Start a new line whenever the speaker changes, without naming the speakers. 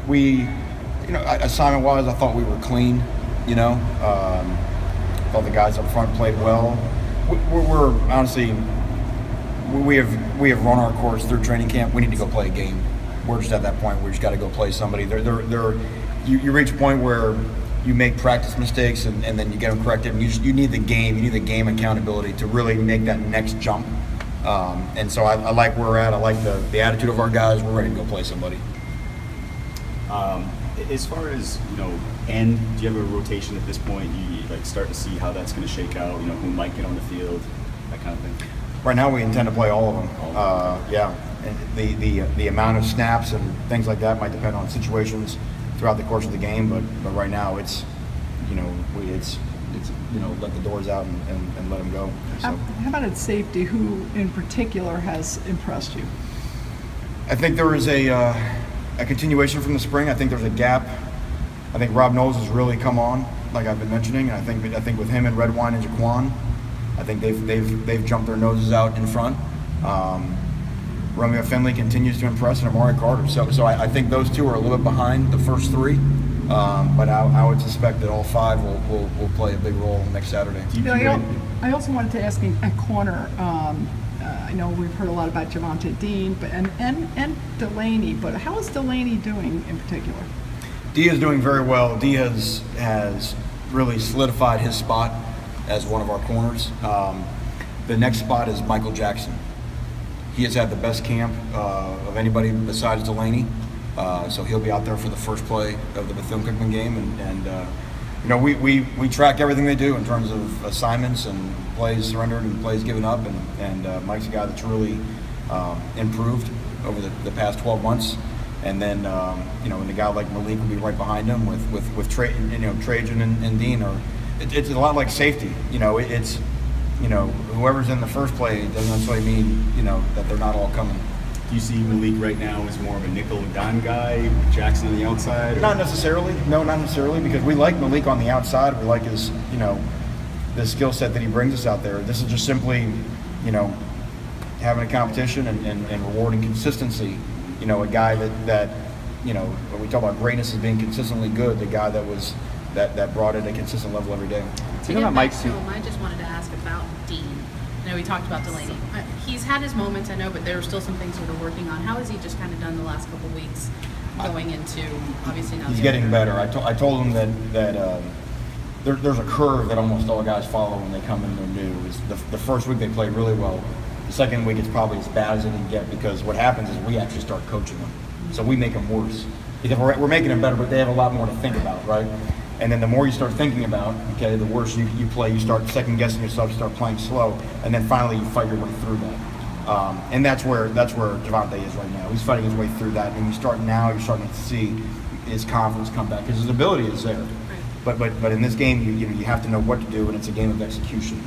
we, assignment-wise, I thought we were clean. Thought the guys up front played well. We're honestly, we have run our course through training camp. We need to go play a game. We're just at that point where we just got to go play somebody. You reach a point where you make practice mistakes and then you get them corrected. And you need the game. You need the game accountability to really make that next jump. And so I like where we're at. I like the attitude of our guys. We're ready to go play somebody.
As far as do you have a rotation at this point? You start to see how that's going to shake out. Who might get on the field, that kind of thing.
Right now, we intend to play all of them. Yeah, and the amount of snaps and things like that might depend on situations throughout the course of the game. But right now, it's let the doors out and let them go. So.
How about at safety? Who in particular has impressed you?
I think there is a continuation from the spring. I think there's a gap. I think Rob Knowles has really come on, like I've been mentioning. And I think with him and Redwine and Jaquan, I think they've jumped their noses out in front. Romeo Finley continues to impress, and Amari Carter. So I think those two are a little bit behind the first three. But I would suspect that all five will play a big role next Saturday.
I also wanted to ask you at corner. I know we've heard a lot about Javonte Dean, and Delaney. But how is Delaney doing in particular?
D is doing very well. D has really solidified his spot as one of our corners. The next spot is Michael Jackson. He has had the best camp of anybody besides Delaney. So he'll be out there for the first play of the Bethune-Cookman game, and we track everything they do in terms of assignments and plays surrendered and plays given up, and Mike's a guy that's really improved over the past 12 months. And then and a guy like Malik will be right behind him with Trajan and Dean. It's a lot like safety. It's whoever's in the first play doesn't necessarily mean that they're not all coming.
Do you see Malik right now as more of a nickel and dime guy, Jackson on the outside?
Not necessarily. No, not necessarily, because we like Malik on the outside. We like his, the skill set that he brings us out there. This is just simply, having a competition and rewarding consistency. A guy that when we talk about greatness as being consistently good, the guy that brought it at a consistent level every day.
To get back to him, I just wanted to ask about Dean. I know we talked about Delaney. He's had his moments, I know, but there are still some things we're working on. How has he just kind of done the last couple of weeks going into, obviously now?
He's getting better. I told him that there's a curve that almost all guys follow when they come in. They're new. The first week they play really well. The second week it's probably as bad as it can get, because what happens is we actually start coaching them. So we make them worse. Because we're making them better, but they have a lot more to think about, right? And then the more you start thinking about, the worse you play. You start second guessing yourself. You start playing slow, and then finally you fight your way through that. And that's where Javonte is right now. He's fighting his way through that, and you're starting to see his confidence come back, because his ability is there. But in this game, you have to know what to do, and it's a game of execution.